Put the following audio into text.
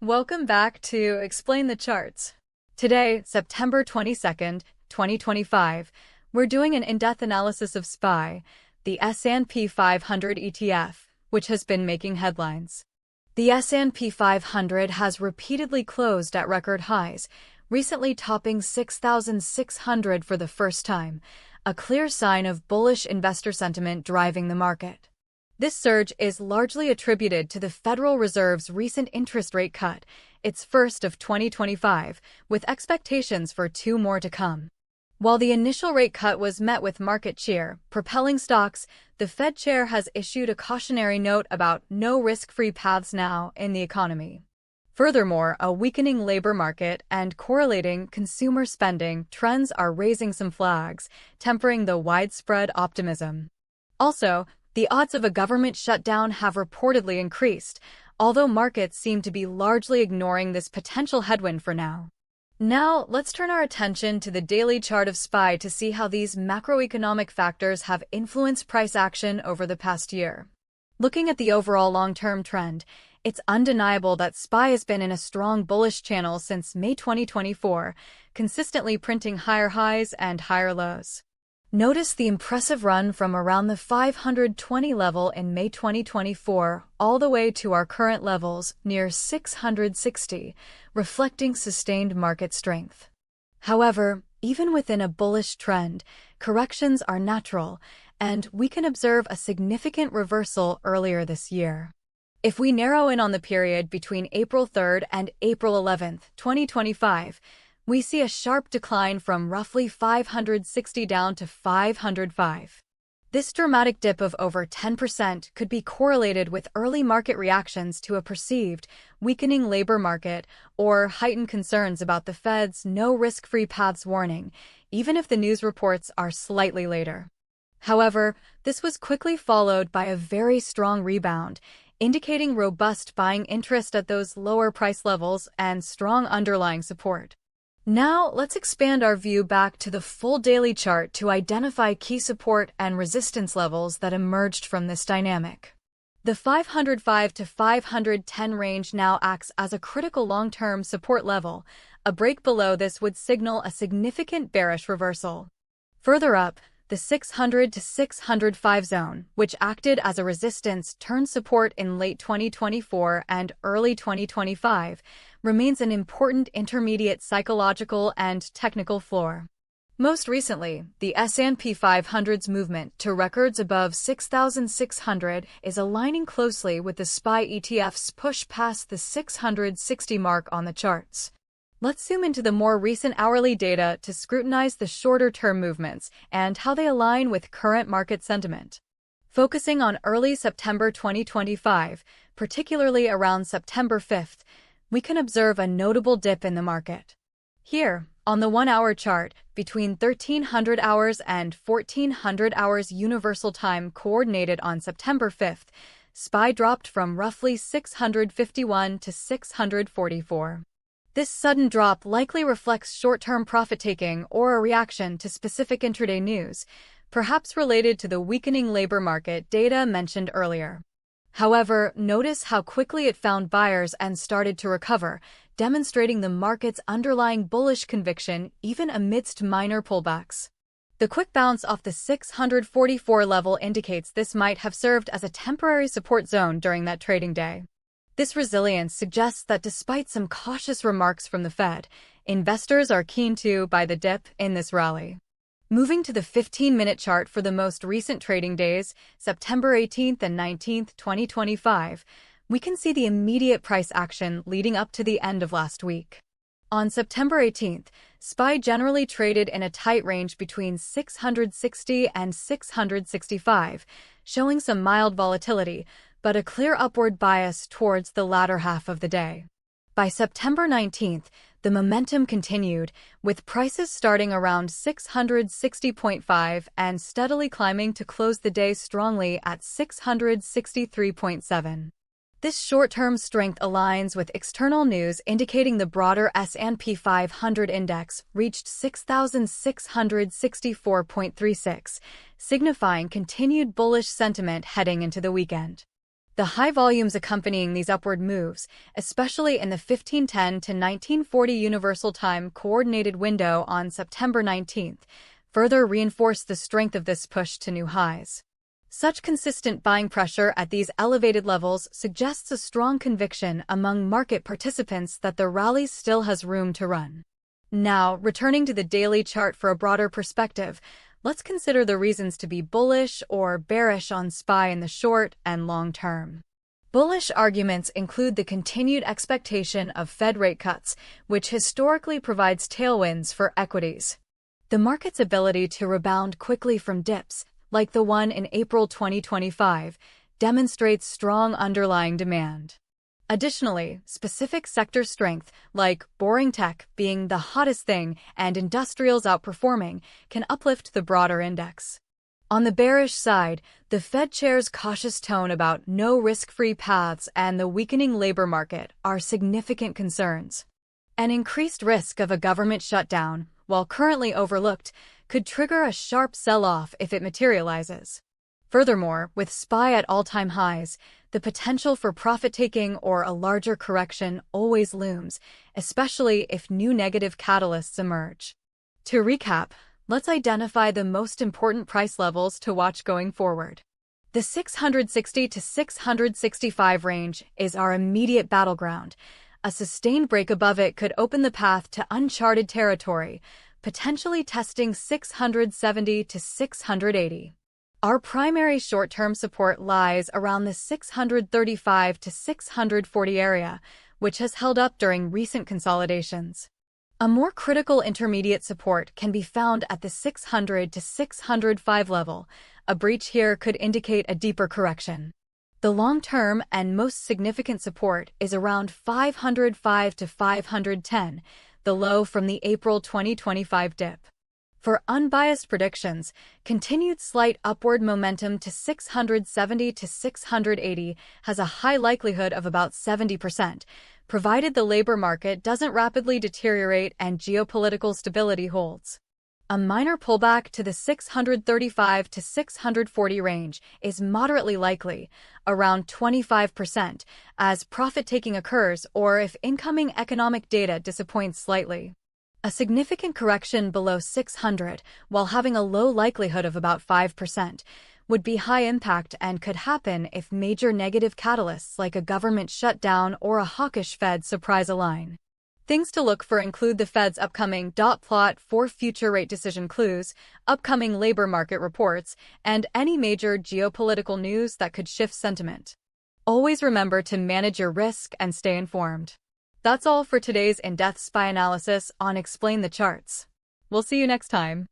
Welcome back to Explain the Charts. Today, September 22nd, 2025, we're doing an in-depth analysis of SPY, the S&P 500 ETF, which has been making headlines. The S&P 500 has repeatedly closed at record highs, recently topping 6,600 for the first time, a clear sign of bullish investor sentiment driving the market. This surge is largely attributed to the Federal Reserve's recent interest rate cut, its first of 2025, with expectations for two more to come. While the initial rate cut was met with market cheer, propelling stocks, the Fed chair has issued a cautionary note about no risk-free paths now in the economy. Furthermore, a weakening labor market and correlating consumer spending trends are raising some flags, tempering the widespread optimism. Also, the odds of a government shutdown have reportedly increased, although markets seem to be largely ignoring this potential headwind for now. Now, let's turn our attention to the daily chart of SPY to see how these macroeconomic factors have influenced price action over the past year. Looking at the overall long-term trend, it's undeniable that SPY has been in a strong bullish channel since May 2024, consistently printing higher highs and higher lows. Notice the impressive run from around the 520 level in May 2024 all the way to our current levels near 660, reflecting sustained market strength. However, even within a bullish trend, corrections are natural, and we can observe a significant reversal earlier this year. If we narrow in on the period between April 3rd and April 11th, 2025, we see a sharp decline from roughly 560 down to 505. This dramatic dip of over 10% could be correlated with early market reactions to a perceived weakening labor market or heightened concerns about the Fed's no risk-free paths warning, even if the news reports are slightly later. However, this was quickly followed by a very strong rebound, indicating robust buying interest at those lower price levels and strong underlying support. Now, let's expand our view back to the full daily chart to identify key support and resistance levels that emerged from this dynamic. The 505 to 510 range now acts as a critical long-term support level. A break below this would signal a significant bearish reversal. Further up, the 600 to 605 zone, which acted as a resistance, turned support in late 2024 and early 2025, remains an important intermediate psychological and technical floor. Most recently, the S&P 500's movement to records above 6,600 is aligning closely with the SPY ETF's push past the 660 mark on the charts. Let's zoom into the more recent hourly data to scrutinize the shorter-term movements and how they align with current market sentiment. Focusing on early September 2025, particularly around September 5th, we can observe a notable dip in the market. Here, on the 1-hour chart, between 1300 hours and 1400 hours Universal Time coordinated on September 5th, SPY dropped from roughly 651 to 644. This sudden drop likely reflects short-term profit-taking or a reaction to specific intraday news, perhaps related to the weakening labor market data mentioned earlier. However, notice how quickly it found buyers and started to recover, demonstrating the market's underlying bullish conviction even amidst minor pullbacks. The quick bounce off the 644 level indicates this might have served as a temporary support zone during that trading day. This resilience suggests that despite some cautious remarks from the Fed, investors are keen to buy the dip in this rally. Moving to the 15-minute chart for the most recent trading days, September 18th and 19th, 2025, we can see the immediate price action leading up to the end of last week. On September 18th, SPY generally traded in a tight range between 660 and 665, showing some mild volatility, but a clear upward bias towards the latter half of the day. By September 19th, the momentum continued, with prices starting around 660.5 and steadily climbing to close the day strongly at 663.7. This short-term strength aligns with external news indicating the broader S&P 500 index reached 6,664.36, signifying continued bullish sentiment heading into the weekend. The high volumes accompanying these upward moves, especially in the 1510 to 1940 Universal Time Coordinated window on September 19th, further reinforced the strength of this push to new highs. Such consistent buying pressure at these elevated levels suggests a strong conviction among market participants that the rally still has room to run. Now, returning to the daily chart for a broader perspective, let's consider the reasons to be bullish or bearish on SPY in the short and long term. Bullish arguments include the continued expectation of Fed rate cuts, which historically provides tailwinds for equities. The market's ability to rebound quickly from dips, like the one in April 2025, demonstrates strong underlying demand. Additionally, specific sector strength, like boring tech being the hottest thing and industrials outperforming, can uplift the broader index. On the bearish side, the Fed chair's cautious tone about no risk-free paths and the weakening labor market are significant concerns. An increased risk of a government shutdown, while currently overlooked, could trigger a sharp sell-off if it materializes. Furthermore, with SPY at all-time highs, the potential for profit-taking or a larger correction always looms, especially if new negative catalysts emerge. To recap, let's identify the most important price levels to watch going forward. The 660 to 665 range is our immediate battleground. A sustained break above it could open the path to uncharted territory, potentially testing 670 to 680. Our primary short-term support lies around the 635 to 640 area, which has held up during recent consolidations. A more critical intermediate support can be found at the 600 to 605 level. A breach here could indicate a deeper correction. The long-term and most significant support is around 505 to 510, the low from the April 2025 dip. For unbiased predictions, continued slight upward momentum to 670 to 680 has a high likelihood of about 70%, provided the labor market doesn't rapidly deteriorate and geopolitical stability holds. A minor pullback to the 635 to 640 range is moderately likely, around 25%, as profit-taking occurs or if incoming economic data disappoints slightly. A significant correction below 600, while having a low likelihood of about 5%, would be high impact and could happen if major negative catalysts like a government shutdown or a hawkish Fed surprise align. Things to look for include the Fed's upcoming dot plot for future rate decision clues, upcoming labor market reports, and any major geopolitical news that could shift sentiment. Always remember to manage your risk and stay informed. That's all for today's in-depth SPY analysis on Explain the Charts. We'll see you next time.